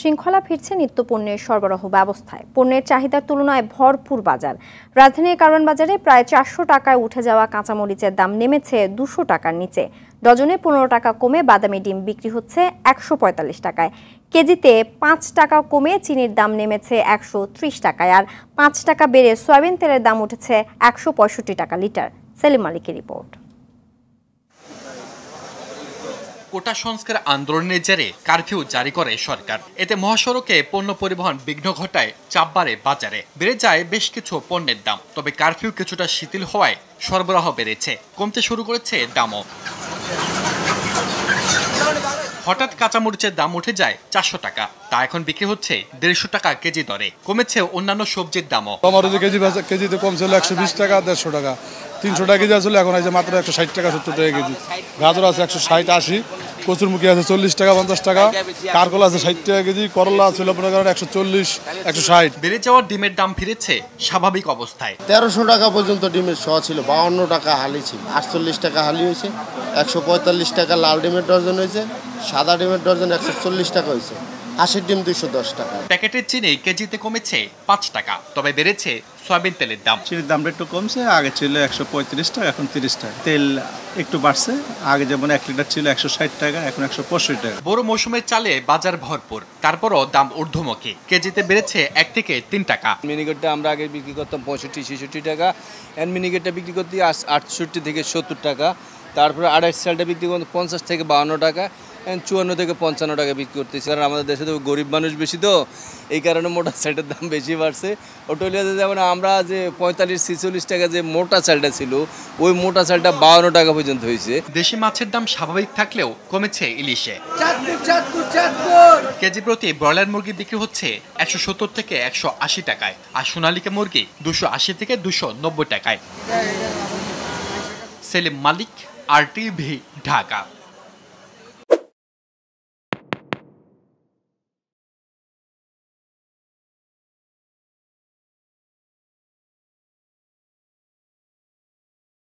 শৃঙ্খলা ফিরছে নিত্যপণ্যের সরবরাহ ব্যবস্থায়। পণ্যের চাহিদার তুলনায় ভরপুর বাজার। রাজধানীর কারওয়ান বাজারে প্রায় 400 টাকায় উঠে যাওয়া কাঁচামরিচের দাম নেমেছে 200 টাকার নিচে। ডজনে 15 টাকা কমে বাদামি ডিম বিক্রি হচ্ছে 145 টাকায়। কেজিতে 5 টাকা কমে চিনির দাম নেমেছে 130 টাকায়, আর 5 টাকা বেড়ে সয়াবিন তেলের দাম উঠেছে 165 টাকা লিটার। সেলিম মালিকের রিপোর্ট। কোটা সংস্কার আন্দোলনের জেরে কারফিউ জারি করে সরকার। এতে মহাসড়কে পণ্য পরিবহন বিঘ্ন ঘটায়, চাপ বাড়ে বাজারে, বেড়ে যায় বেশ কিছু পণ্যের দাম। তবে কারফিউ কিছুটা শিথিল হওয়ায় সরবরাহ বেড়েছে, কমতে শুরু করেছে দামও। হঠাৎ কাঁচামরিচের দাম উঠে যায় 400 টাকা, তা এখন বিক্রি হচ্ছে 150 টাকা কেজি দরে। কমেছে অন্যান্য সবজির দামও। কেজিতে কমছিল 120 টাকা, 150 টাকা, 300 টাকা কেজি আসলে এখন আছে মাত্র 160 টাকা 70 টাকা কেজি। গাজর আছে 160 80, কচুরমুখী আছে 40 টাকা 50 টাকা, কারকল আছে 60 টাকা কেজি, করলা ছিল 140 160। বেড়ে যাওয়া ডিমের দাম ফিরেছে স্বাভাবিক অবস্থায়। 1300 টাকা পর্যন্ত ডিমের শ ছিল, 52 টাকা হালি ছিল, 48 টাকা হালি হয়েছে, 145 টাকা লাল ডিমের ডজন হয়েছে, সাদা ডিমের ডজন 140 টাকা হয়েছে, 80 ডিম 210 টাকা। প্যাকেটের চিনি কেজিতে কমেছে 5 টাকা, তবে বেড়েছে সয়াবিন তেলের দাম। চিনির দামটা একটু কমছে, আগে ছিল 135 টাকা, এখন 30 টাকা। তেল একটু বাড়ছে, আগে যেমন 1 লিটার ছিল 160 টাকা, এখন 165 টাকা। বড় মৌসুমের চালে বাজার ভরপুর, তারপরও দাম ঊর্ধ্বমুখী। কেজিতে বেড়েছে 1 থেকে 3 টাকা। মিনিকেটটা আমরা আগে বিক্রি করতাম 65-66 টাকা, এন্ড মিনিকেটটা বিক্রি করতে 68 থেকে 70 টাকা। তারপরে 28 সালটা বিক্রি করতে 50 থেকে 52 টাকা, 54 থেকে 55 টাকা বিক্রি করতেছি। কারণ আমাদের দেশে তো গরিব মানুষ বেশি, তো এই কারণে মোটা চালটার দাম বেশি বাড়ছে। অটোলিয়াতে যেমন আমরা যে 45-46 টাকা যে মোটা চালটা ছিল, ওই মোটা চালটা 52 টাকা পর্যন্ত হয়েছে। দেশি মাছের দাম স্বাভাবিক থাকলেও কমেছে ইলিশে। কেজি প্রতি ব্রয়লার মুরগি বিক্রি হচ্ছে 170 থেকে 180 টাকায়, আর সোনালিকা মুরগি 280 থেকে 290 টাকায়। সেলিম মালিক, RTV, ঢাকা।